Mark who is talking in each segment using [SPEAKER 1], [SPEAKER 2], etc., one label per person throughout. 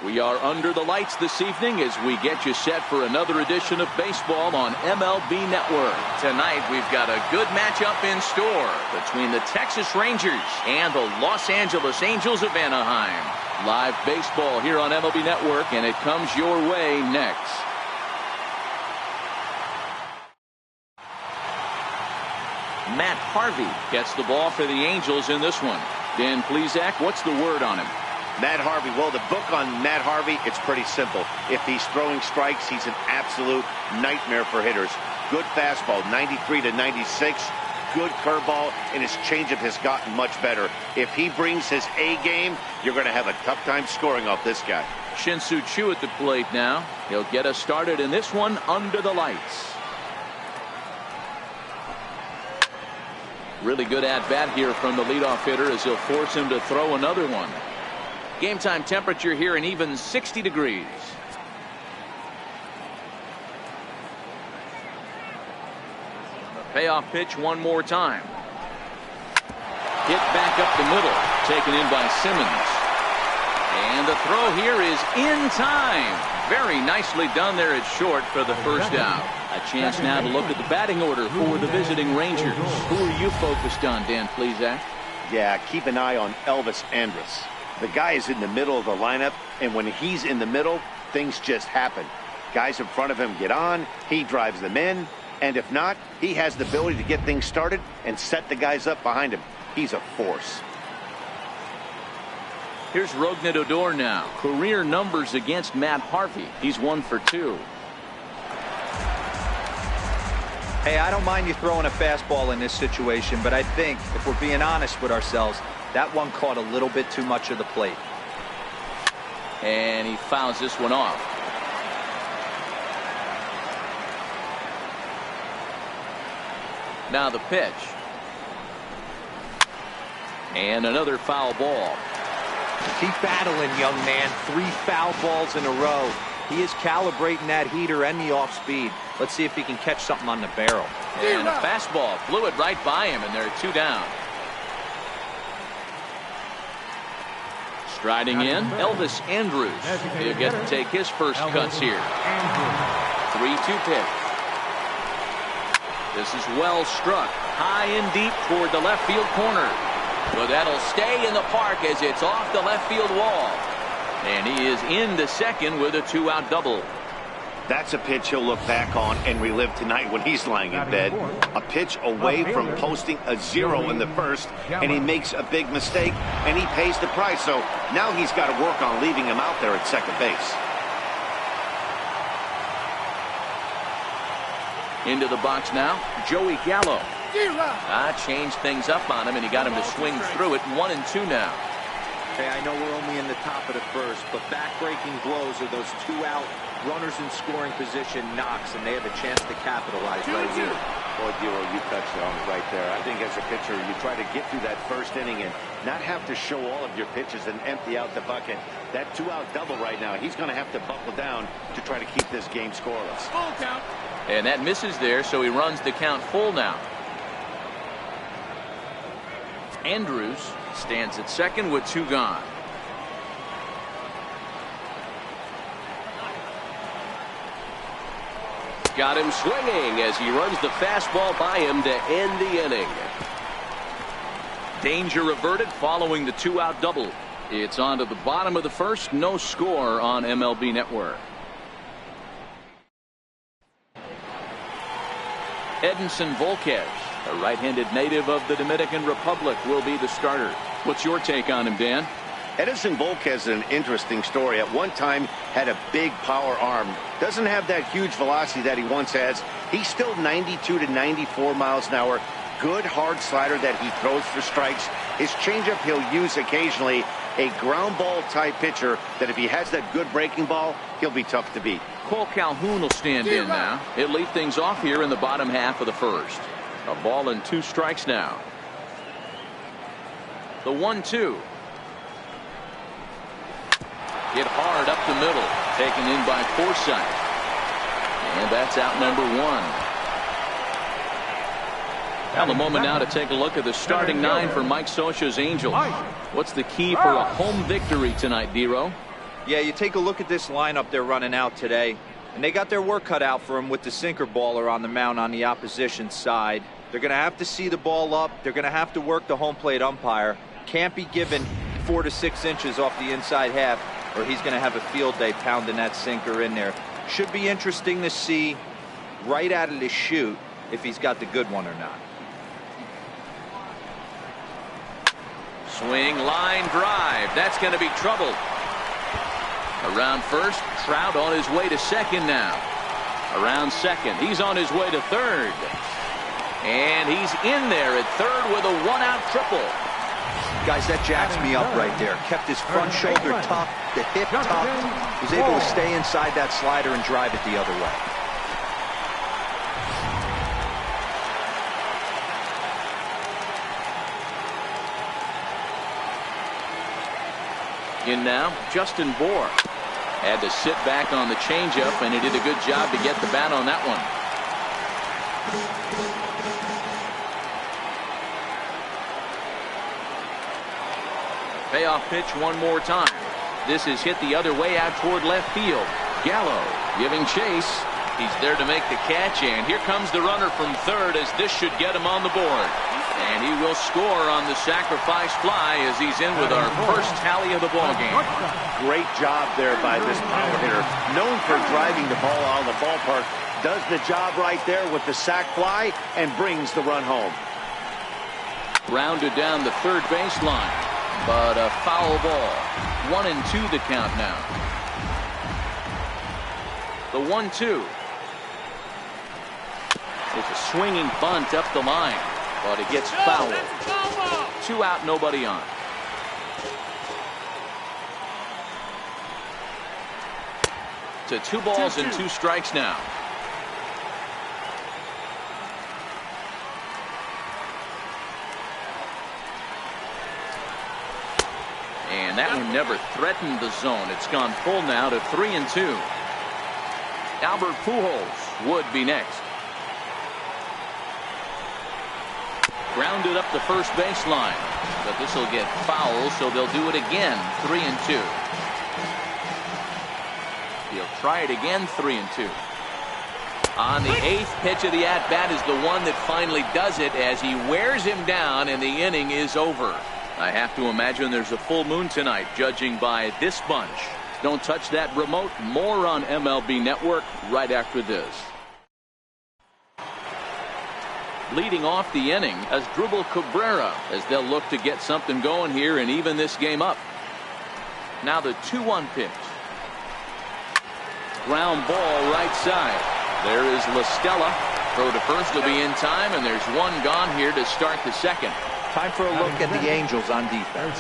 [SPEAKER 1] We are under the lights this evening as we get you set for another edition of baseball on MLB Network. Tonight we've got a good matchup in store between the Texas Rangers and the Los Angeles Angels of Anaheim. Live baseball here on MLB Network, and it comes your way next. Matt Harvey gets the ball for the Angels in this one. Dan Plesac, what's the word on him?
[SPEAKER 2] Matt Harvey, well, the book on Matt Harvey, it's pretty simple. If he's throwing strikes, he's an absolute nightmare for hitters. Good fastball, 93 to 96. Good curveball, and his changeup has gotten much better. If he brings his A game, you're going to have a tough time scoring off this guy.
[SPEAKER 1] Shin-Soo Choo at the plate now. He'll get us started in this one under the lights. Really good at-bat here from the leadoff hitter as he'll force him to throw another one. Game time temperature here an even 60 degrees. The payoff pitch one more time. Hit back up the middle, taken in by Simmons. And the throw here is in time. Very nicely done there at short for the first out. A chance now to look at the batting order for the visiting Rangers. Who are you focused on, Dan Plesac?
[SPEAKER 2] Yeah, keep an eye on Elvis Andrus. The guy is in the middle of the lineup, and when he's in the middle, things just happen. Guys in front of him get on, he drives them in, and if not, he has the ability to get things started and set the guys up behind him. He's a force.
[SPEAKER 1] Here's Rougned Odor now. Career numbers against Matt Harvey. He's 1 for 2.
[SPEAKER 3] Hey, I don't mind you throwing a fastball in this situation, but I think if we're being honest with ourselves, that one caught a little bit too much of the plate.
[SPEAKER 1] And he fouls this one off. Now the pitch. And another foul ball.
[SPEAKER 3] Keep battling, young man. 3 foul balls in a row. He is calibrating that heater and the off speed. Let's see if he can catch something on the barrel.
[SPEAKER 1] And a fastball flew it right by him, and there are 2 down. Striding in, Elvis Andrus. He'll get to take his first cuts here. 3-2 pitch. This is well struck. High and deep toward the left field corner. But that'll stay in the park as it's off the left field wall. And he is into second with a 2-out double.
[SPEAKER 2] That's a pitch he'll look back on and relive tonight when he's lying in bed. A pitch away from posting a 0 in the first, and he makes a big mistake, and he pays the price. So now he's got to work on leaving him out there at second base.
[SPEAKER 1] Into the box now, Joey Gallo. Changed things up on him, and he got him to swing through it. 1-2 now.
[SPEAKER 3] Hey, I know we're only in the top of the first, but back-breaking blows are those 2-out runners in scoring position knocks, and they have a chance to capitalize right here.
[SPEAKER 2] Boy, Dero, you touched on it right there. I think as a pitcher, you try to get through that first inning and not have to show all of your pitches and empty out the bucket. That 2-out double right now, he's going to have to buckle down to try to keep this game scoreless.
[SPEAKER 4] Full count.
[SPEAKER 1] And that misses there, so he runs the count full now. Andrus stands at second with 2 gone. Got him swinging as he runs the fastball by him to end the inning. Danger averted following the 2-out double. It's on to the bottom of the first. No score on MLB Network. Edinson Volquez, a right-handed native of the Dominican Republic, will be the starter. What's your take on him, Dan?
[SPEAKER 2] Edinson Volquez is an interesting story. At one time had a big power arm. Doesn't have that huge velocity that he once has. He's still 92 to 94 miles an hour. Good hard slider that he throws for strikes. His changeup he'll use occasionally. A ground ball type pitcher that if he has that good breaking ball, he'll be tough to beat.
[SPEAKER 1] Cole Calhoun will stand in now. He'll lead things off here in the bottom half of the first. A ball and 2 strikes now. The 1-2. Hit hard up the middle. Taken in by Forsythe. And that's out number 1. Now the moment now to take a look at the starting 9 for Mike Scioscia's Angels. What's the key for a home victory tonight, Dero?
[SPEAKER 3] Yeah, you take a look at this lineup they're running out today, and they got their work cut out for them with the sinker baller on the mound on the opposition side. They're going to have to see the ball up. They're going to have to work the home plate umpire. Can't be given 4 to 6 inches off the inside half, or he's going to have a field day pounding that sinker in there. Should be interesting to see right out of the chute if he's got the good one or not.
[SPEAKER 1] Swing, line drive. That's going to be trouble. Around first, Trout on his way to second now. Around second, he's on his way to third. And he's in there at third with a one-out triple.
[SPEAKER 3] Guys, that jacks me up right there. Kept his front shoulder tucked, the hip tucked. Was able to stay inside that slider and drive it the other way.
[SPEAKER 1] In now, Justin Bohr. Had to sit back on the changeup, and he did a good job to get the bat on that one. Payoff pitch one more time. This is hit the other way out toward left field. Gallo giving chase. He's there to make the catch, and here comes the runner from third as this should get him on the board. And he will score on the sacrifice fly as he's in with our first tally of the ball game.
[SPEAKER 2] Great job there by this power hitter. Known for driving the ball out of the ballpark. Does the job right there with the sac fly and brings the run home.
[SPEAKER 1] Grounded down the third baseline, but a foul ball. 1-2 the count now. The 1-2. It's a swinging bunt up the line, but it gets fouled. 2 out, nobody on. To 2 balls and 2 strikes now. And that one never threatened the zone. It's gone full now to 3-2. Albert Pujols would be next. Grounded up the first baseline, but this will get foul, so they'll do it again. 3-2. He'll try it again. 3-2. On the 8th pitch of the at-bat is the one that finally does it as he wears him down, and the inning is over. I have to imagine there's a full moon tonight, judging by this bunch. Don't touch that remote. More on MLB Network right after this. Leading off the inning as Dribble Cabrera, as they'll look to get something going here and even this game up. Now the 2-1 pitch. Ground ball right side. There is La Stella. Throw to first will be in time, and there's one gone here to start the second.
[SPEAKER 3] Time for a look at the Angels on defense.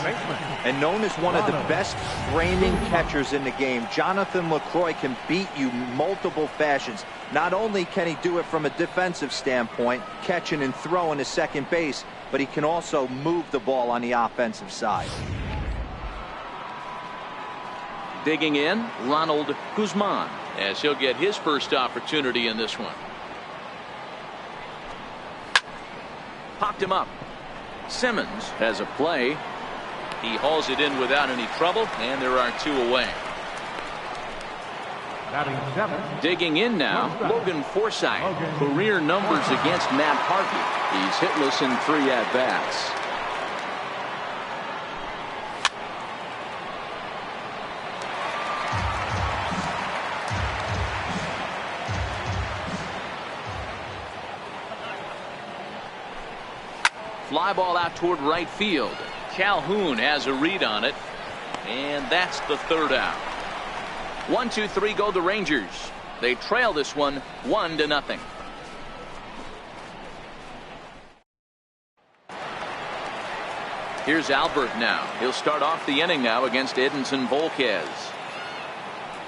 [SPEAKER 3] And known as one of the best framing catchers in the game, Jonathan LaCroix can beat you multiple fashions. Not only can he do it from a defensive standpoint, catching and throwing to second base, but he can also move the ball on the offensive side.
[SPEAKER 1] Digging in, Ronald Guzman, as he'll get his first opportunity in this one. Popped him up. Simmons has a play. He hauls it in without any trouble, and there are 2 away. Digging in now, Logan Forsythe. Career numbers against Matt Harvey. He's hitless in 3 at-bats. Fly ball out toward right field. Calhoun has a read on it, and that's the 3rd out. 1-2-3 go the Rangers. They trail this one 1-0. Here's Albert now. He'll start off the inning now against Edinson Volquez.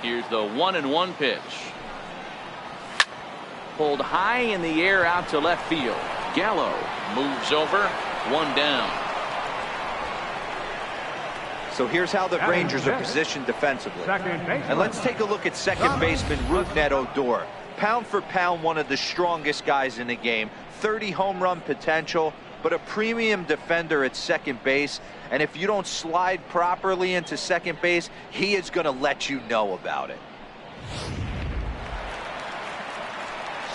[SPEAKER 1] Here's the 1-1 pitch. Pulled high in the air out to left field. Gallo moves over. 1 down.
[SPEAKER 3] So here's how the Rangers are positioned defensively. And let's take a look at second baseman Rougned Odor. Pound for pound, one of the strongest guys in the game. 30 home run potential, but a premium defender at second base. And if you don't slide properly into second base, he is going to let you know about it.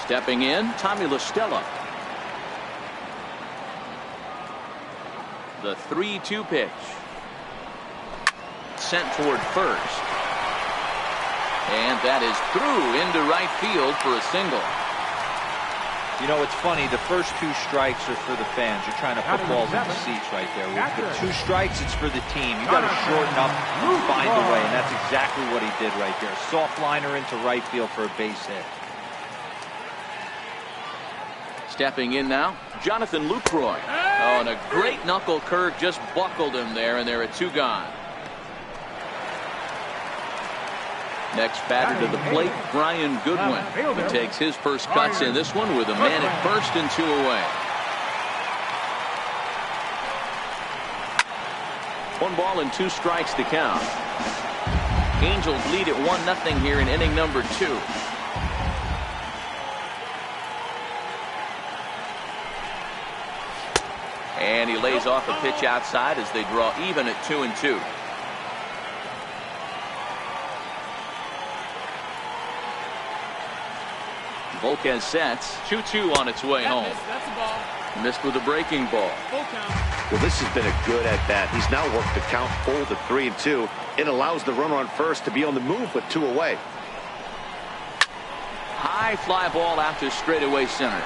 [SPEAKER 1] Stepping in, Tommy La Stella. The 3-2 pitch. Sent toward first. And that is through into right field for a single.
[SPEAKER 3] You know, it's funny, the first 2 strikes are for the fans. You're trying to put balls in the seats right there. With the 2 strikes, it's for the team. You got to shorten up and find a way, and that's exactly what he did right there. Soft liner into right field for a base hit.
[SPEAKER 1] Stepping in now, Jonathan Lucroy. Oh, and a great knuckle curve just buckled him there, and there are 2 gone. Next batter to the plate, Brian Goodwin. He takes his first cuts in this one with a man at first and 2 away. 1 ball and 2 strikes to count. Angels lead at 1-0 here in inning number 2. And he lays off a pitch outside as they draw even at 2-2. Volquez sets. 2-2 on its way home.
[SPEAKER 4] That's a ball.
[SPEAKER 1] Missed with a breaking ball.
[SPEAKER 4] Full count.
[SPEAKER 2] Well, this has been a good at-bat. He's now worked the count full to 3-2. It allows the runner on first to be on the move with 2 away.
[SPEAKER 1] High fly ball out to straightaway center.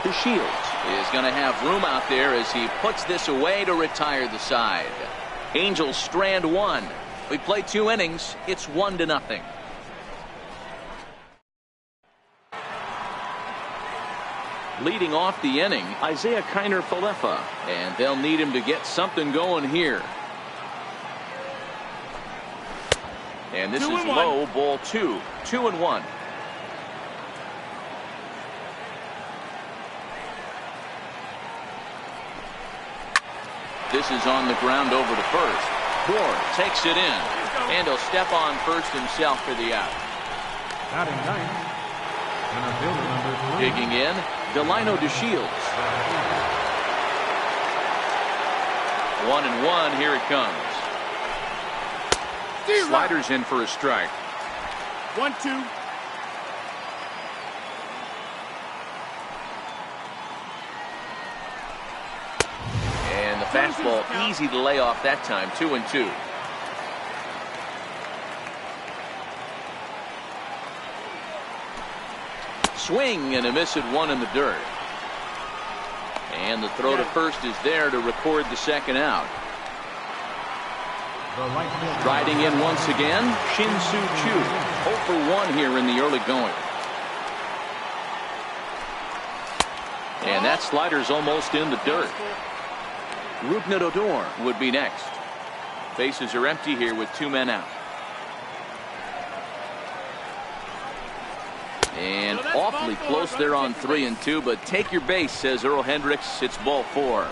[SPEAKER 1] DeShields is going to have room out there as he puts this away to retire the side. Angels strand 1. We play 2 innings. It's 1-0. Leading off the inning, Isaiah Kiner-Falefa, and they'll need him to get something going here. And this is low, ball 2. 2-1. This is on the ground over to first. Moore takes it in, and he'll step on first himself for the out.
[SPEAKER 4] Batting 9th. Center fielder number 3.
[SPEAKER 1] Digging in, Delino DeShields. 1-1, here it comes. Sliders in for a strike.
[SPEAKER 4] 1-2.
[SPEAKER 1] And the fastball easy to lay off that time. 2-2. Swing and a miss at 1 in the dirt. And the throw to first is there to record the second out. Riding in once again, Shin-Soo Choo. 0 for 1 here in the early going. And that slider's almost in the dirt. Rougned Odor would be next. Bases are empty here with 2 men out. And awfully close there on 3-2, but take your base, says Earl Hendricks. It's ball 4.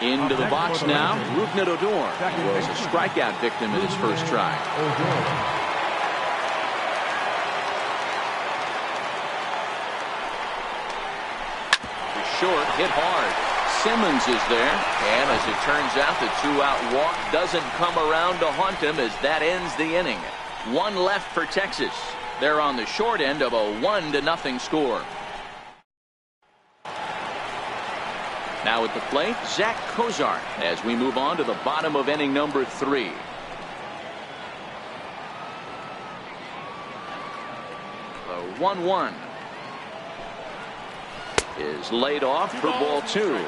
[SPEAKER 1] Into the box now, Rougned Odor was a strikeout victim in his first try. The short hit hard. Simmons is there, and as it turns out, the 2-out walk doesn't come around to haunt him as that ends the inning. 1 left for Texas. They're on the short end of a 1-0 score. Now at the plate, Zach Cozart as we move on to the bottom of inning number 3. The 1-1 is laid off for ball 2.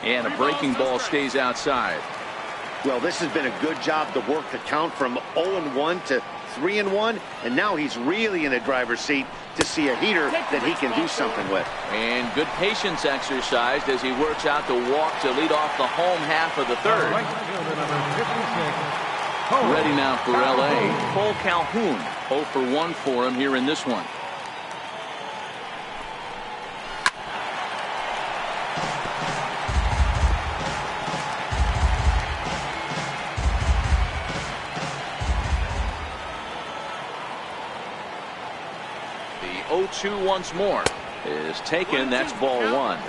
[SPEAKER 1] And a breaking ball stays outside.
[SPEAKER 2] Well, this has been a good job to work the count from 0-1 to 3-1, and now he's really in the driver's seat to see a heater that he can do something with.
[SPEAKER 1] And good patience exercised as he works out the walk to lead off the home half of the third. Ready now for L.A. Cole Calhoun. 0 for 1 for him here in this one. The 0-2 once more is taken. That's ball one.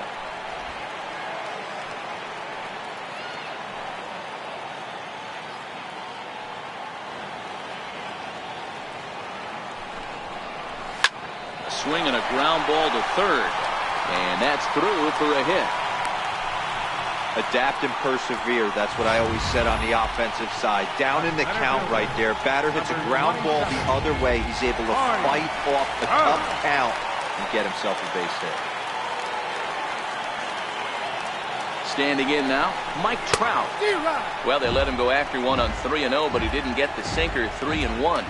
[SPEAKER 1] A swing and a ground ball to third. And that's through for a hit.
[SPEAKER 3] Adapt and persevere. That's what I always said on the offensive side. Down in the count right there. Batter hits a ground ball the other way. He's able to fight off the tough count and get himself a base hit.
[SPEAKER 1] Standing in now, Mike Trout. Well, they let him go after one on 3-0, but he didn't get the sinker. 3-1.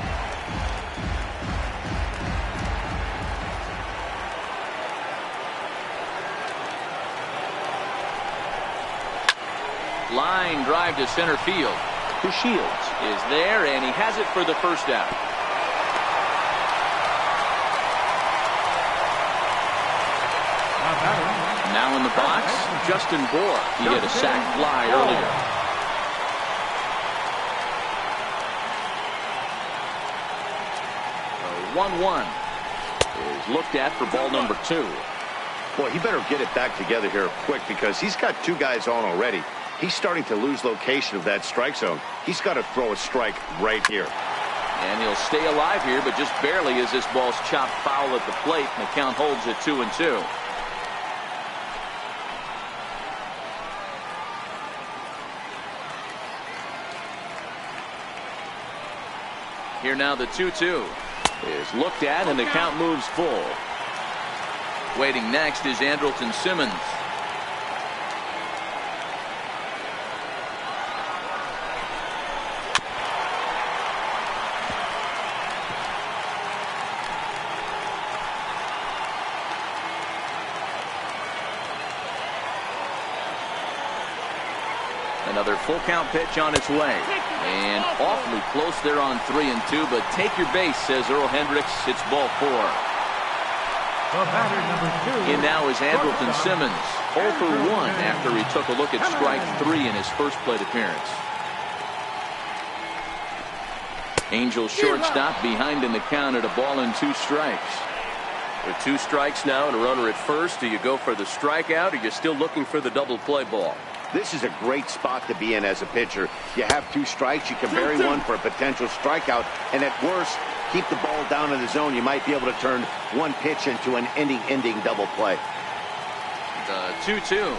[SPEAKER 1] Line drive to center field. To Shields is there, and he has it for the first out. Now in the box, Justin Bohr. He hit a sac fly earlier. A 1-1 is looked at for ball number 2.
[SPEAKER 2] Boy, he better get it back together here quick because he's got 2 guys on already. He's starting to lose location of that strike zone. He's got to throw a strike right here.
[SPEAKER 1] And he'll stay alive here, but just barely as this ball's chopped foul at the plate, and the count holds at 2-2. Here now the 2-2 is looked at, and the count moves full. Waiting next is Andrelton Simmons. Another full count pitch on its way. And awfully close there on 3-2, but take your base, says Earl Hendricks. It's ball 4. In now is Andrelton Simmons, 0 for 1 after he took a look at strike 3 in his first plate appearance. Angels shortstop behind in the count at 1-2 strikes.
[SPEAKER 5] With 2 strikes now and a runner at first, do you go for the strikeout, or you're still looking for the double play ball?
[SPEAKER 2] This is a great spot to be in as a pitcher. You have 2 strikes. You can bury one for a potential strikeout. And at worst, keep the ball down in the zone. You might be able to turn one pitch into an ending double play.
[SPEAKER 1] The 2-2.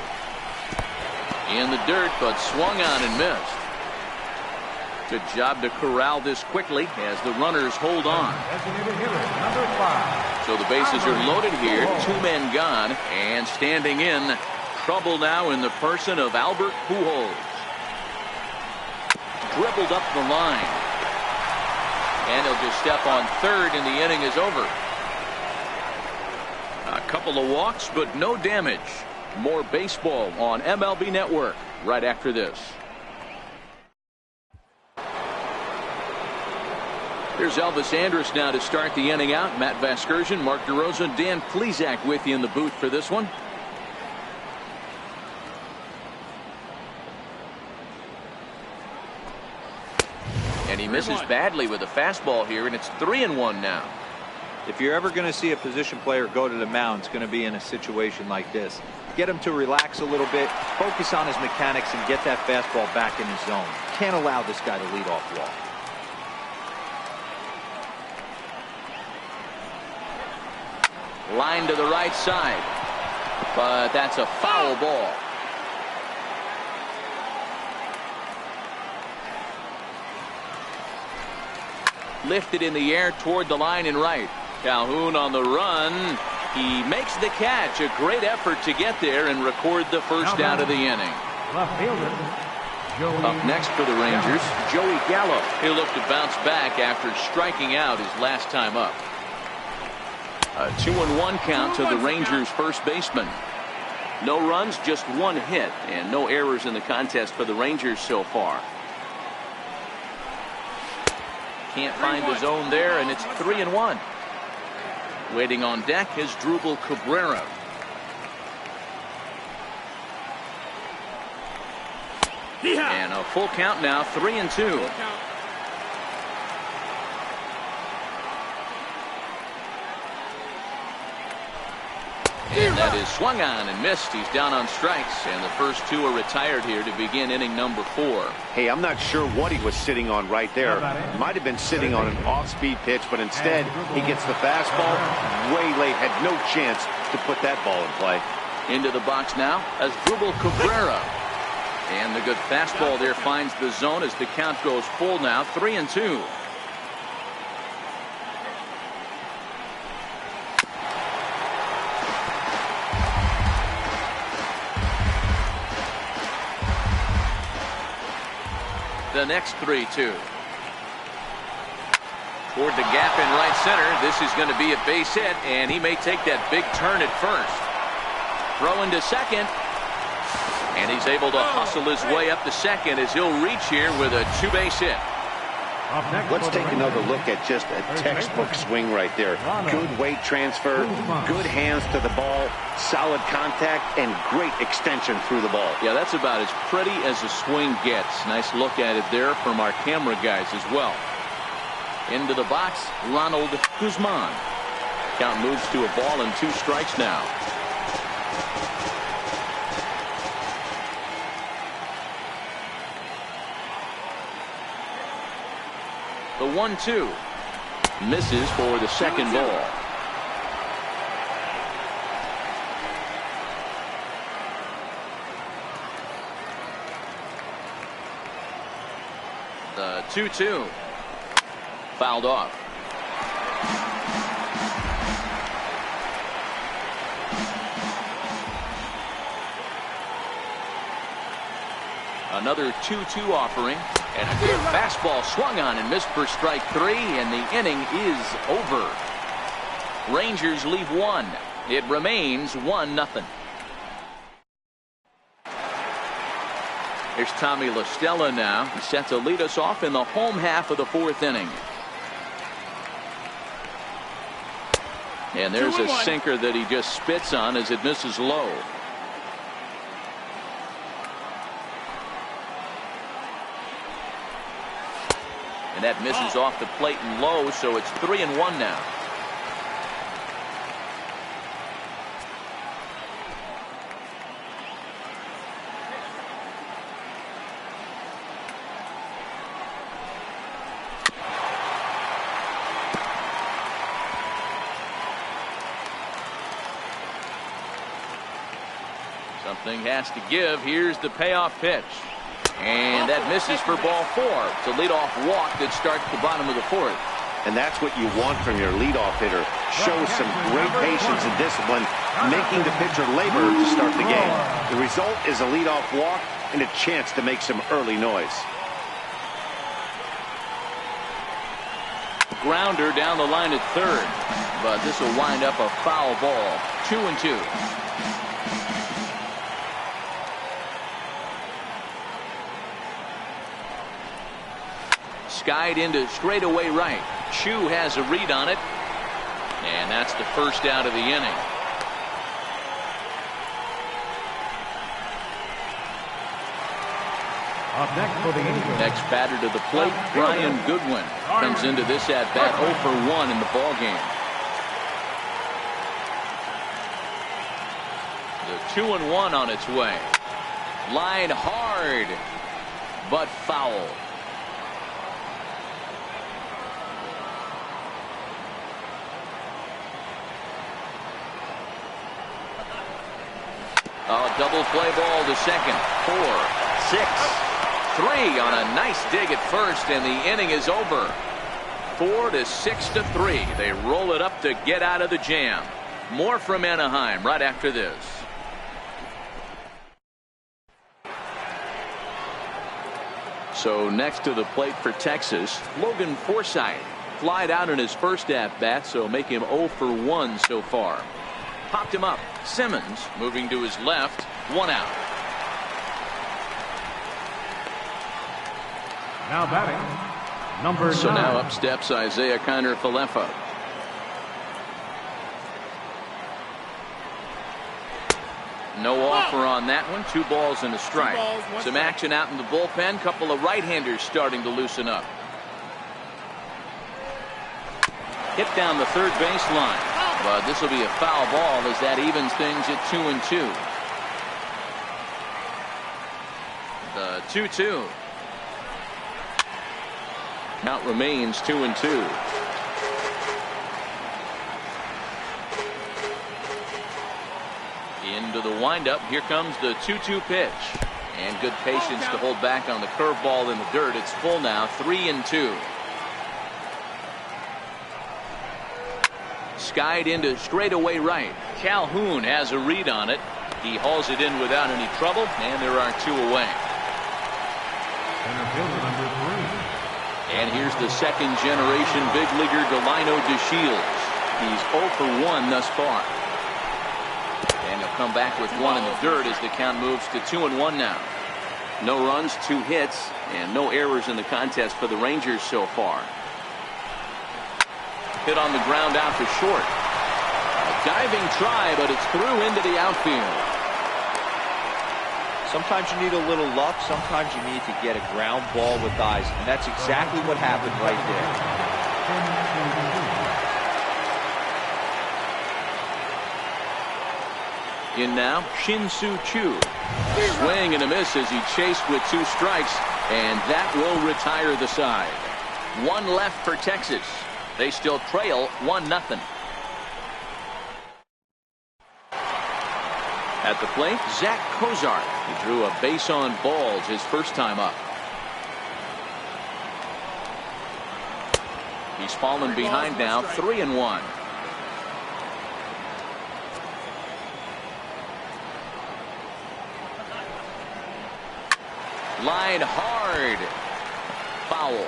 [SPEAKER 1] In the dirt, but swung on and missed. Good job to corral this quickly as the runners hold on. So the bases are loaded here. 2 men gone. And standing in, trouble now in the person of Albert Pujols. Dribbled up the line. And he'll just step on third, and the inning is over. A couple of walks, but no damage. More baseball on MLB Network right after this. Here's Elvis Andrus now to start the inning out. Matt Vasgersian, Mark DeRosa, Dan Plesac with you in the booth for this one. And he misses badly with a fastball here, and it's 3-1 now.
[SPEAKER 3] If you're ever going to see a position player go to the mound, it's going to be in a situation like this. Get him to relax a little bit, focus on his mechanics, and get that fastball back in his zone. Can't allow this guy to lead off walk.
[SPEAKER 1] Line to the right side, but that's a foul ball. Lifted in the air toward the line and right. Calhoun on the run. He makes the catch. A great effort to get there and record the first out of the inning. Up next for the Rangers, Joey Gallo. He'll look to bounce back after striking out his last time up. A 2-1 count to the Rangers' first baseman. No runs, just 1 hit, and no errors in the contest for the Rangers so far. Can't find the zone there, and it's 3-1. Waiting on deck is Drupal Cabrera. And a full count now, 3-2. And that is swung on and missed. He's down on strikes, and the first two are retired here to begin inning number 4.
[SPEAKER 2] Hey, I'm not sure what he was sitting on right there. Might have been sitting on an off-speed pitch, but instead he gets the fastball way late. Had no chance to put that ball in play.
[SPEAKER 1] Into the box now as Drupal Cabrera. And the good fastball there finds the zone as the count goes full now, 3-2. The next 3-2. Toward the gap in right center. This is going to be a base hit, and he may take that big turn at first. Throw into second. And he's able to hustle his way up to second as he'll reach here with a 2-base hit.
[SPEAKER 2] Let's take another look at just a textbook swing right there. Good weight transfer, good hands to the ball, solid contact, and great extension through the ball.
[SPEAKER 1] Yeah, that's about as pretty as a swing gets. Nice look at it there from our camera guys as well. Into the box, Ronald Guzman. Count moves to a ball and 2 strikes now. The 1-2 misses for the second ball. The 2-2 fouled off. Another 2-2 offering. And a good fastball swung on and missed for strike 3, and the inning is over. Rangers leave 1. It remains 1-0. Here's Tommy La Stella now. He's set to lead us off in the home half of the 4th inning. And there's a sinker that he just spits on as it misses low. And that misses off the plate and low, so it's 3-1 now. Something has to give. Here's the payoff pitch. And that misses for ball 4. It's a leadoff walk that starts the bottom of the 4th.
[SPEAKER 2] And that's what you want from your leadoff hitter. Shows some great patience and discipline, making the pitcher labor to start the game. The result is a leadoff walk and a chance to make some early noise.
[SPEAKER 1] Grounder down the line at third, but this will wind up a foul ball. 2-2. Skied into straightaway right. Chu has a read on it, and that's the first out of the inning.
[SPEAKER 4] Up next for the Angels.
[SPEAKER 1] Next batter to the plate, Brian Goodwin comes into this at bat 0 for 1 in the ball game. The 2-1 on its way. Line hard, but foul. A double play ball to second. 4, 6, 3 on a nice dig at first, and the inning is over. 4-6-3. They roll it up to get out of the jam. More from Anaheim right after this. So next to the plate for Texas, Logan Forsythe flied out in his first at bat, so make him 0 for 1 so far. Popped him up. Simmons moving to his left. 1 out.
[SPEAKER 4] Now batting, number 9.
[SPEAKER 1] Now up steps Isaiah Kiner-Falefa. No offer on that one. 2 balls and a strike. Some action out in the bullpen. Couple of right-handers starting to loosen up. Hit down the third baseline. But this will be a foul ball as that evens things at 2-2. The 2-2. Count remains 2-2. Into the windup. Here comes the 2-2 pitch. And good patience to hold back on the curveball in the dirt. It's full now, 3-2. Skied into straightaway right. Calhoun has a read on it. He hauls it in without any trouble, and there are 2 away.
[SPEAKER 4] Center fielder number 3.
[SPEAKER 1] And here's the second generation big leaguer Delino DeShields. He's 0 for 1 thus far. And he'll come back with 1 in the dirt as the count moves to 2-1 now. No runs, 2 hits, and no errors in the contest for the Rangers so far. Hit on the ground out to short. A diving try, but it's through into the outfield.
[SPEAKER 3] Sometimes you need a little luck. Sometimes you need to get a ground ball with eyes. And that's exactly what happened right there.
[SPEAKER 1] In now, Shin-Soo Choo. Swing and a miss as he chased with 2 strikes, and that will retire the side. 1 left for Texas. They still trail 1-0. At the plate, Zach Cozart. He drew a base on balls his first time up. He's fallen behind now, 3-1. Line hard. Foul.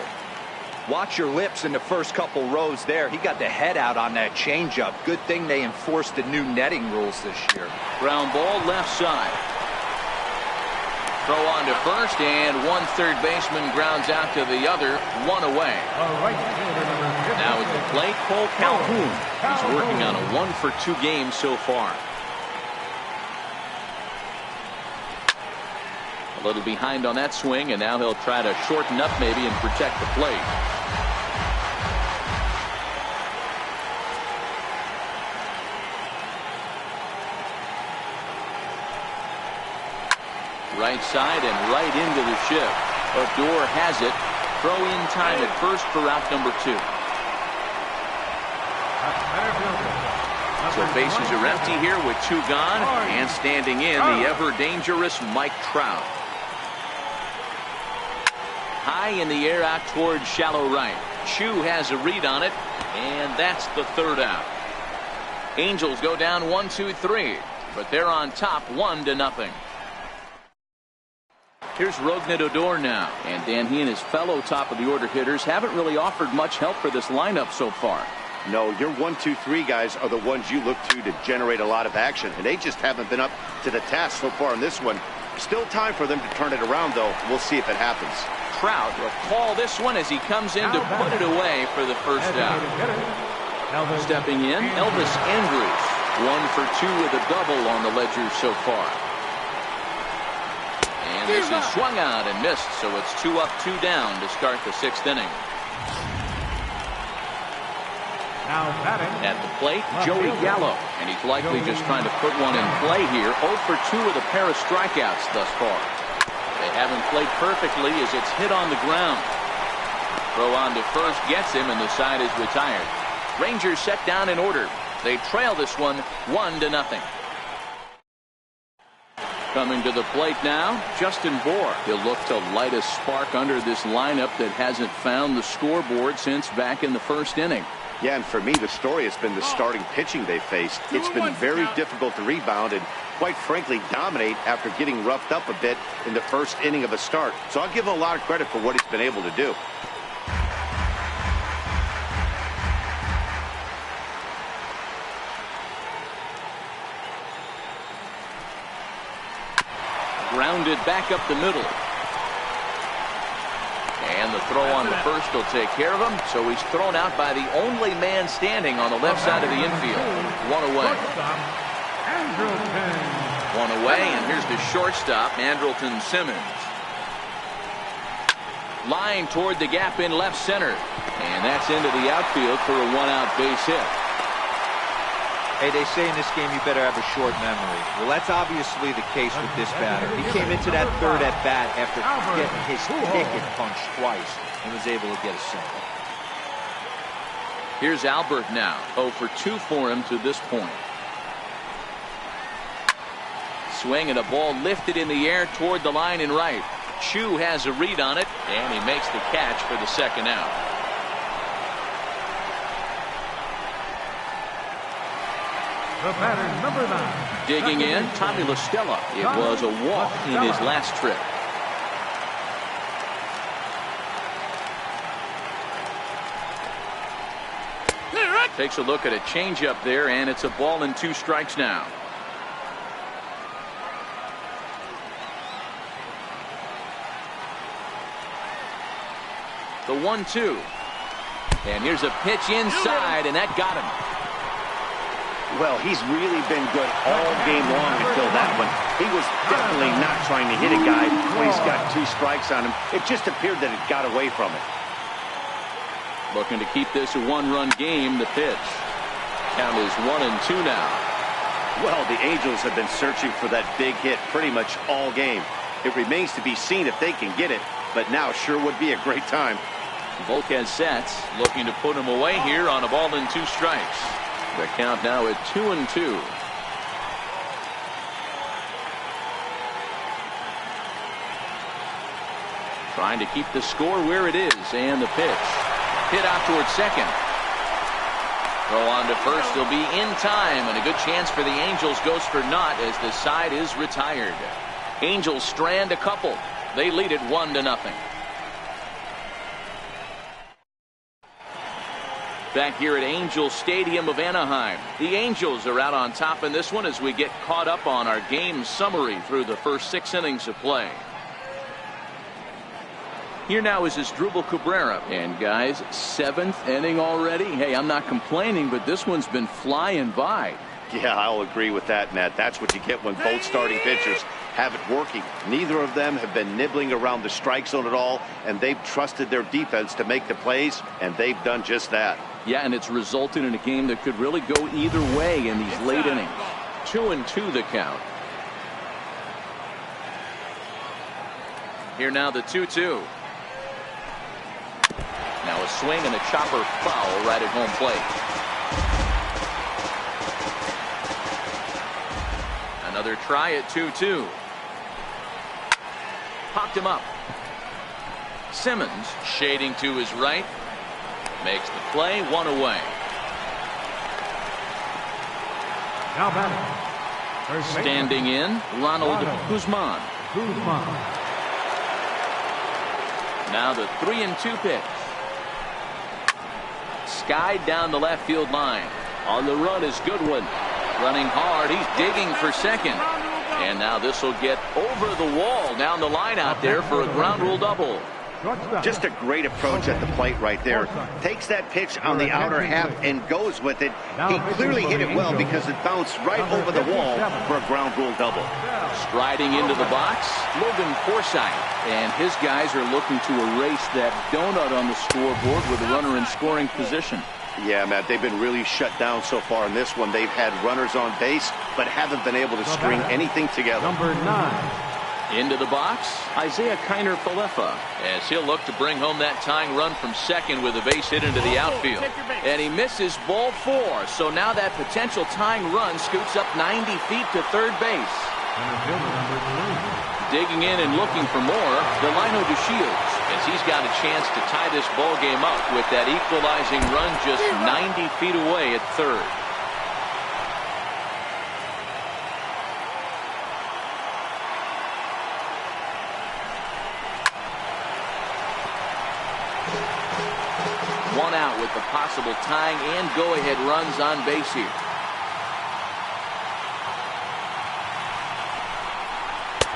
[SPEAKER 3] Watch your lips in the first couple rows there. He got the head out on that changeup. Good thing they enforced the new netting rules this year.
[SPEAKER 1] Ground ball left side. Throw on to first, and 1 third baseman grounds out to the other, 1 away. Now at the plate, Cole Calhoun. He's working on a 1 for 2 game so far. A little behind on that swing, and now he'll try to shorten up maybe and protect the plate. Right side and right into the shift. Odor has it. Throw in time at first for out number 2. So bases are empty here with 2 gone, and standing in the ever dangerous Mike Trout. High in the air out towards shallow right. Chu has a read on it, and that's the 3rd out. Angels go down 1-2-3, but they're on top 1-0. Here's Rougned Odor now, and Dan, he and his fellow top of the order hitters haven't really offered much help for this lineup so far.
[SPEAKER 2] No, your 1-2-3 guys are the ones you look to generate a lot of action, and they just haven't been up to the task so far in this one. Still time for them to turn it around, though. We'll see if it happens.
[SPEAKER 1] Trout will call this one as he comes in to put it away for the first out. Stepping in, Elvis Andrus. 1 for 2 with a double on the ledger so far. And this is swung out and missed, so it's 2 up, 2 down to start the 6th inning. At the plate, Joey Gallo, and he's likely just trying to put one in play here. 0 for 2 with a pair of strikeouts thus far. They haven't played perfectly as it's hit on the ground. Throw on to first gets him, and the side is retired. Rangers set down in order. They trail this one 1-0. Coming to the plate now, Justin Bour. He'll look to light a spark under this lineup that hasn't found the scoreboard since back in the 1st inning.
[SPEAKER 2] Yeah, and for me, the story has been the starting pitching they faced. It's been very difficult to rebound and, quite frankly, dominate after getting roughed up a bit in the 1st inning of a start. So I'll give him a lot of credit for what he's been able to do.
[SPEAKER 1] Grounded back up the middle. And the throw on the first will take care of him. So he's thrown out by the only man standing on the left side of the infield. 1 away. 1 away, and here's the shortstop, Andrelton Simmons. Line toward the gap in left center. And that's into the outfield for a 1-out base hit.
[SPEAKER 3] Hey, they say in this game you better have a short memory. Well, that's obviously the case with this batter. He came into that third at bat after getting his ticket punched twice and was able to get a single.
[SPEAKER 1] Here's Albert now. 0 for 2 for him to this point. Swing and a ball lifted in the air toward the line and right. Chu has a read on it, and he makes the catch for the second out.
[SPEAKER 4] The batter, number 9.
[SPEAKER 1] Digging in, Tommy La Stella. It was a walk in his last trip. Takes a look at a changeup there, and it's a ball and 2 strikes now. The 1-2. And here's a pitch inside, and that got him.
[SPEAKER 2] Well, he's really been good all game long until that one. He was definitely not trying to hit a guy when he's got 2 strikes on him. It just appeared that it got away from him.
[SPEAKER 1] Looking to keep this a 1-run game. The pitch. Count is 1-2 now.
[SPEAKER 2] Well, the Angels have been searching for that big hit pretty much all game. It remains to be seen if they can get it, but now sure would be a great time.
[SPEAKER 1] Volquez sets, looking to put him away here on a ball and 2 strikes. The count now at 2-2. Trying to keep the score where it is, and the pitch. Hit out towards second. Throw on to first. He'll be in time, and a good chance for the Angels goes for naught as the side is retired. Angels strand a couple. They lead it 1-0. Back here at Angel Stadium of Anaheim. The Angels are out on top in this one as we get caught up on our game summary through the first 6 innings of play. Here now is Asdrubal Cabrera. And guys, 7th inning already. Hey, I'm not complaining, but this one's been flying by.
[SPEAKER 2] Yeah, I'll agree with that, Matt. That's what you get when both starting pitchers have it working. Neither of them have been nibbling around the strike zone at all, and they've trusted their defense to make the plays, and they've done just that.
[SPEAKER 1] Yeah, and it's resulted in a game that could really go either way in these late innings. 2-2 the count. Here now the 2-2. Now a swing and a chopper foul right at home plate. Another try at 2-2. Popped him up. Simmons shading to his right. Makes the play, 1 away.
[SPEAKER 4] Now batting.
[SPEAKER 1] Standing in, Ronald Guzman. Now the 3-2 pitch. Skied down the left field line. On the run is Goodwin. Running hard, he's digging for second. And now this will get over the wall down the line out there for a ground rule double.
[SPEAKER 2] Just a great approach at the plate right there. Takes that pitch on the outer half and goes with it. He clearly hit it well because it bounced right over the wall for a ground rule double.
[SPEAKER 1] Striding into the box, Logan Forsythe. And his guys are looking to erase that donut on the scoreboard with a runner in scoring position.
[SPEAKER 2] Yeah, Matt, they've been really shut down so far in this one. They've had runners on base, but haven't been able to string anything together.
[SPEAKER 4] Number 9.
[SPEAKER 1] Into the box, Isaiah Kiner-Falefa, as he'll look to bring home that tying run from second with a base hit into the outfield. And he misses ball 4, so now that potential tying run scoots up 90 feet to third base. Digging in and looking for more, Delino DeShields, as he's got a chance to tie this ball game up with that equalizing run just 90 feet away at third. One out with the possible tying and go-ahead runs on base here.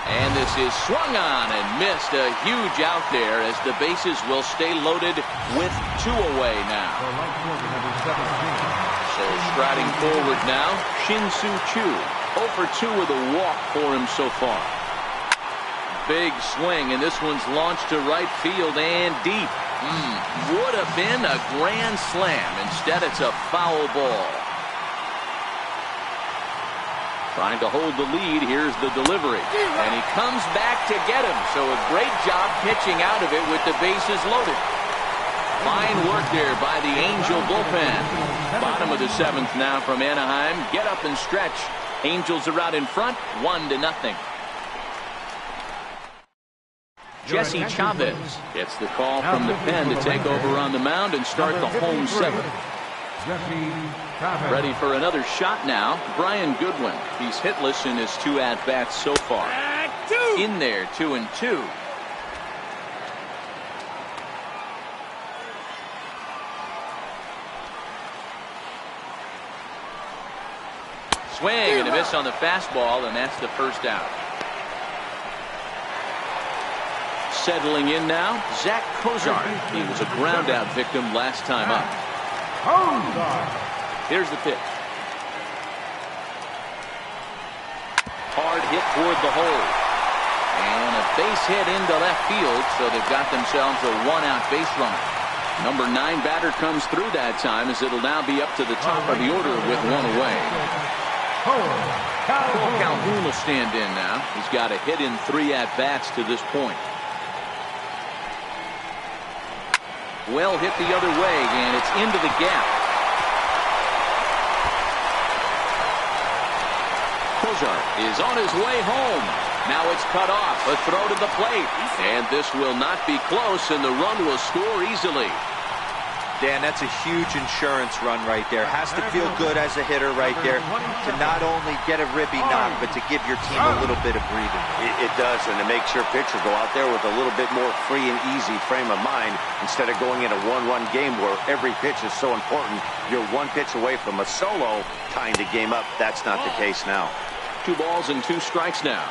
[SPEAKER 1] And this is swung on and missed. A huge out there as the bases will stay loaded with 2 away now. So striding forward now, Shin-Soo Choo. 0 for 2 with a walk for him so far. Big swing, and this one's launched to right field and deep. Would have been a grand slam. Instead, it's a foul ball. Trying to hold the lead. Here's the delivery. And he comes back to get him. So a great job pitching out of it with the bases loaded. Fine work there by the Angel bullpen. Bottom of the 7th now from Anaheim. Get up and stretch. Angels are out in front, 1-0. Jesse Chavez gets the call from the pen to take over on the mound and start the home 7th. Ready for another shot now. Brian Goodwin. He's hitless in his 2 at-bats so far. In there, 2-2. Swing and a miss on the fastball, and that's the first out. Settling in now, Zach Kozar. He was a ground out victim last time up. Here's the pitch. Hard hit toward the hole. And a base hit into left field, so they've got themselves a 1-out base runner. Number 9 batter comes through that time, as it'll now be up to the top of the order with 1 away. Cole Calhoun will stand in now. He's got a hit in 3 at-bats to this point. Well hit the other way, and it's into the gap. Kozar is on his way home. Now it's cut off. A throw to the plate. And this will not be close, and the run will score easily.
[SPEAKER 3] Dan, that's a huge insurance run right there. Has to feel good as a hitter right there to not only get a ribby knock, but to give your team a little bit of breathing.
[SPEAKER 2] It does, and to make sure pitchers go out there with a little bit more free and easy frame of mind instead of going in a 1-run game where every pitch is so important. You're 1 pitch away from a solo tying the game up. That's not the case now.
[SPEAKER 1] 2 balls and 2 strikes now.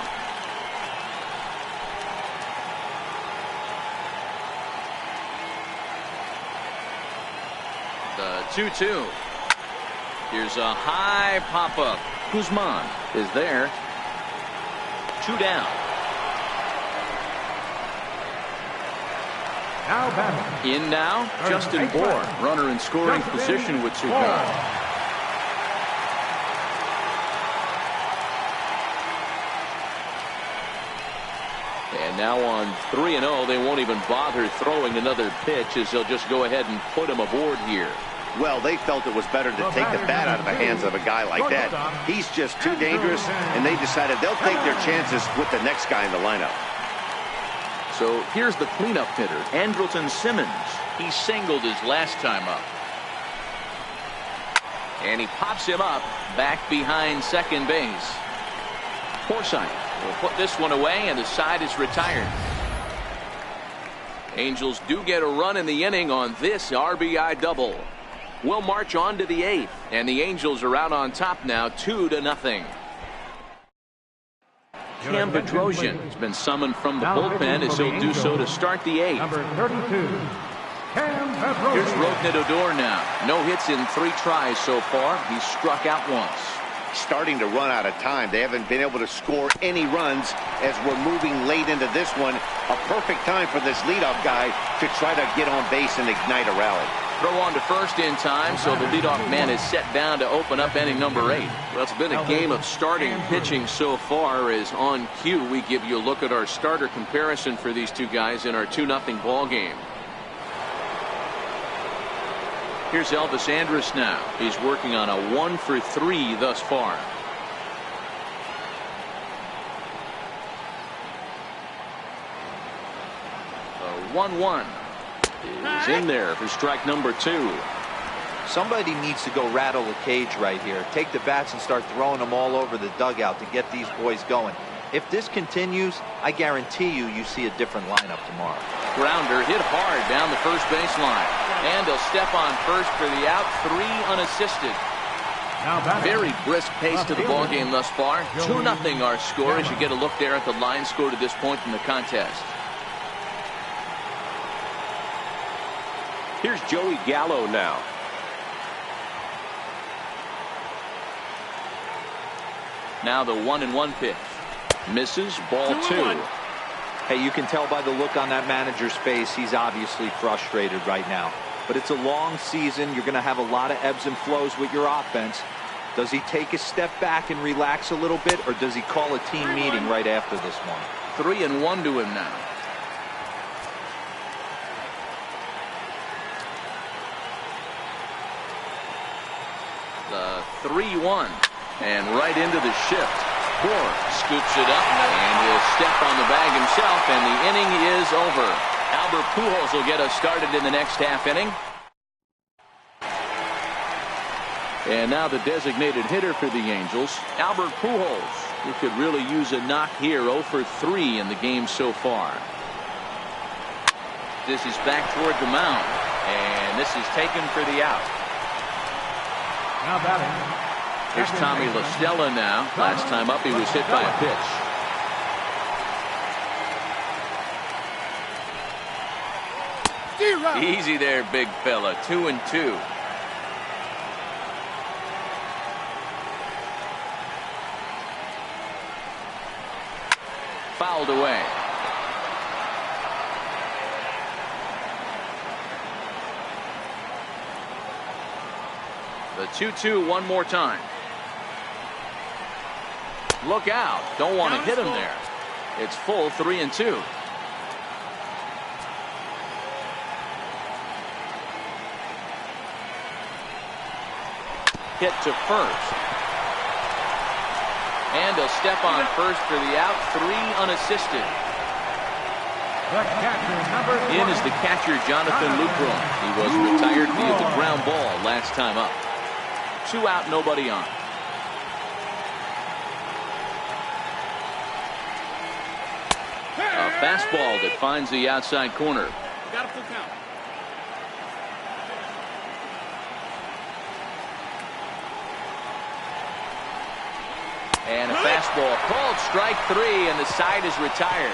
[SPEAKER 1] The 2-2. Here's a high pop-up. Guzman is there. 2 down. In now, Justin Bohr. Runner in scoring position with 2 guns. And now on 3-0, they won't even bother throwing another pitch, as they'll just go ahead and put him aboard here.
[SPEAKER 2] Well, they felt it was better to take the bat out of the hands of a guy like that. He's just too dangerous, and they decided they'll take their chances with the next guy in the lineup.
[SPEAKER 1] So here's the cleanup hitter, Andrelton Simmons. He singled his last time up. And he pops him up back behind second base. Forsythe will put this one away, and the side is retired. Angels do get a run in the inning on this RBI double. We'll march on to the 8th, and the Angels are out on top now, 2-0. Cam Bedrosian has been summoned from the bullpen, as he'll do so to start the 8th.
[SPEAKER 4] Number 32, Cam Bedrosian.
[SPEAKER 1] Here's Rougned Odor now. No hits in 3 tries so far. He's struck out once.
[SPEAKER 2] Starting to run out of time. They haven't been able to score any runs as we're moving late into this one. A perfect time for this leadoff guy to try to get on base and ignite a rally.
[SPEAKER 1] Throw on to first in time, so the leadoff man is set down to open up inning number 8. Well, it's been a game of starting pitching so far, as on cue we give you a look at our starter comparison for these 2 guys in our 2-0 ball game. Here's Elvis Andrus now. He's working on a 1-for-3 thus far. A 1-1 is in there for strike number 2.
[SPEAKER 3] Somebody needs to go rattle the cage right here. Take the bats and start throwing them all over the dugout to get these boys going. If this continues, I guarantee you see a different lineup tomorrow.
[SPEAKER 1] Grounder hit hard down the first baseline. And they'll step on first for the out. 3 unassisted. Very brisk pace to the ball game thus far. 2-0 our score, as you get a look there at the line score to this point in the contest.
[SPEAKER 5] Here's Joey Gallo now.
[SPEAKER 1] Now the 1-1 pitch. Misses, ball 2.
[SPEAKER 3] Hey, you can tell by the look on that manager's face, he's obviously frustrated right now. But it's a long season. You're going to have a lot of ebbs and flows with your offense. Does he take a step back and relax a little bit, or does he call a team meeting right after this one?
[SPEAKER 1] 3-1 to him now. The 3-1, and right into the shift. Moore scoops it up, and he'll step on the bag himself, and the inning is over. Albert Pujols will get us started in the next half inning. And now the designated hitter for the Angels, Albert Pujols, who could really use a knock here. 0 for 3 in the game so far. This is back toward the mound, and this is taken for the out.
[SPEAKER 4] Now batting.
[SPEAKER 1] Here's Tommy La Stella now. Last time up, he was hit by a pitch. Easy there, big fella. 2-2. Fouled away. The 2-2 one more time. Look out. Don't want to hit him there. It's full 3-2. Hit to first. And he'll step on first for the out. 3 unassisted.
[SPEAKER 4] The catcher, number 20.
[SPEAKER 1] In is the catcher, Jonathan Lucroy. He was retired via the ground ball last time up. 2 out, nobody on. A fastball that finds the outside corner.
[SPEAKER 6] Got a full count.
[SPEAKER 1] And a fastball called strike 3, and the side is retired.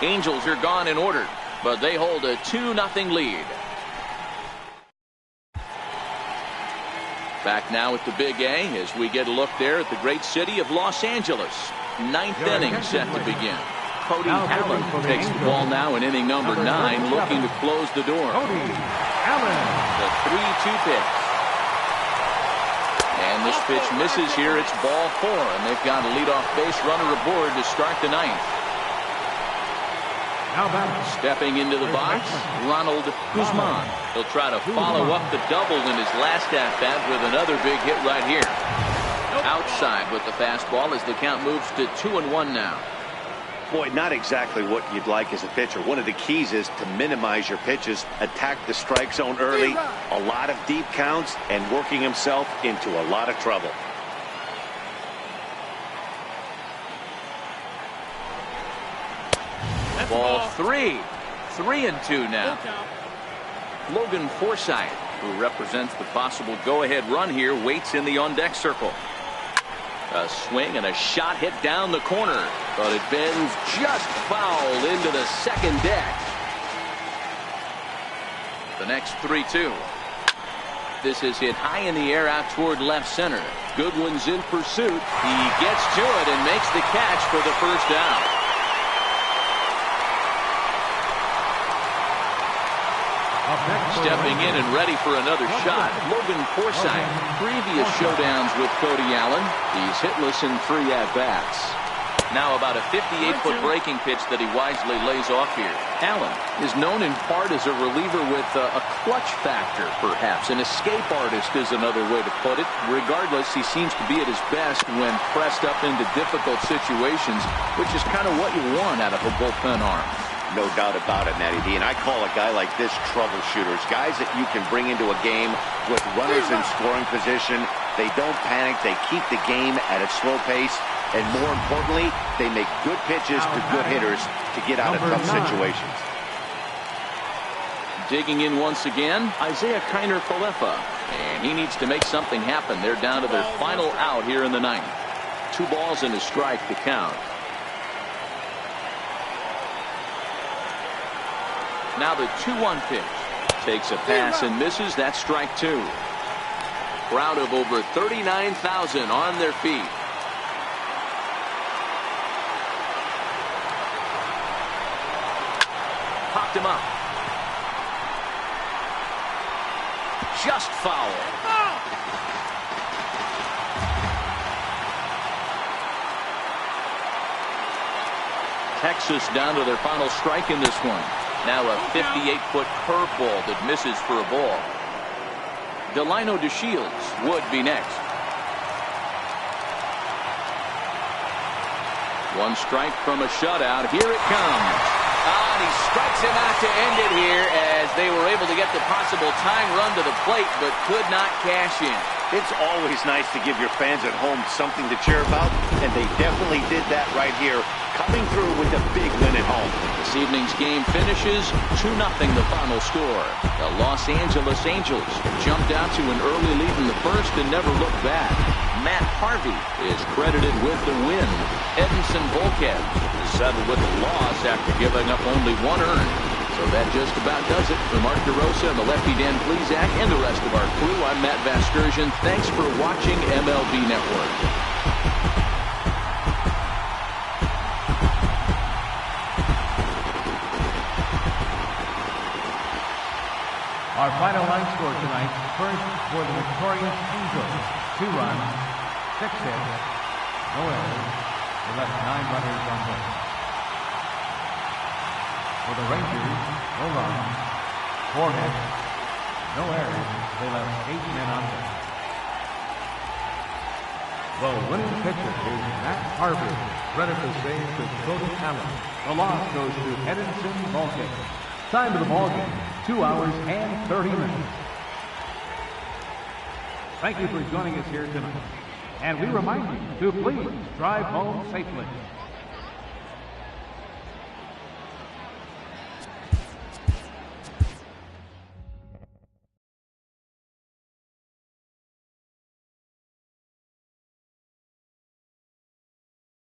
[SPEAKER 1] Angels are gone in order, but they hold a 2-0 lead. Back now at the Big A as we get a look there at the great city of Los Angeles. 9th inning set to begin. Cody Allen takes the ball now in inning number 9, looking to close the door.
[SPEAKER 4] Cody Allen.
[SPEAKER 1] The 3-2 pitch. And this pitch misses here. It's ball 4, and they've got a leadoff base runner aboard to start the 9th.
[SPEAKER 4] Now batting.
[SPEAKER 1] Stepping into the box, Ronald Guzman. He'll try to follow up the double in his last at-bat with another big hit right here. Outside with the fastball as the count moves to 2-1 now.
[SPEAKER 2] Boy, not exactly what you'd like as a pitcher. One of the keys is to minimize your pitches, attack the strike zone early, a lot of deep counts, and working himself into a lot of trouble.
[SPEAKER 1] Ball 3. 3-2 now. Logan Forsythe, who represents the possible go-ahead run here, waits in the on-deck circle. A swing and a shot hit down the corner, but it bends just foul into the second deck. The next 3-2. This is hit high in the air out toward left center. Goodwin's in pursuit. He gets to it and makes the catch for the first out. Stepping in and ready for another shot, Logan Forsythe. Previous showdowns with Cody Allen, he's hitless in 3 at-bats. Now about a 58-foot breaking pitch that he wisely lays off here. Allen is known in part as a reliever with a clutch factor, perhaps. An escape artist is another way to put it. Regardless, he seems to be at his best when pressed up into difficult situations, which is kind of what you want out of a bullpen arm.
[SPEAKER 2] No doubt about it, Matty D. And I call a guy like this troubleshooters. Guys that you can bring into a game with runners in scoring position. They don't panic. They keep the game at a slow pace. And more importantly, they make good pitches to good hitters to get out of tough situations.
[SPEAKER 1] Digging in once again, Isaiah Kiner-Falefa. And he needs to make something happen. They're down to their final out here in the 9th. 2 balls and a strike to count. Now the 2-1 pitch. Takes a pass and misses. That's strike 2. Crowd of over 39,000 on their feet. Popped him up. Just foul. Texas down to their final strike in this one.
[SPEAKER 5] Now a 58-foot curveball that misses for a ball.
[SPEAKER 1] Delino DeShields would be next. One strike from a shutout. Here it comes.
[SPEAKER 5] And he strikes him out to end it here as they were able to get the possible tying run to the plate but could not cash in.
[SPEAKER 2] It's always nice to give your fans at home something to cheer about, and they definitely did that right here, coming through with a big win at home.
[SPEAKER 1] This evening's game finishes 2-0 the final score. The Los Angeles Angels jumped out to an early lead in the first and never looked back. Matt Harvey is credited with the win. Edinson Volquez is settled with the loss after giving up only 1 earned. So that just about does it for Mark DeRosa and the lefty Dan Plesac and the rest of our crew. I'm Matt Vasgersian. Thanks for watching MLB Network.
[SPEAKER 4] Our final line score tonight, first for the victorious Angels, 2 runs, 6 hits, no errors. They left 9 runners on base. For the Rangers, no runs, 4 hits, no errors. They left 8 men on base. The winning pitcher is Matt Harvey. Credit the save to Cody Allen. The loss goes to Edinson Volquez. Time of the ball game, 2 hours and 30 minutes. Thank you for joining us here tonight. And we remind you to please drive home safely.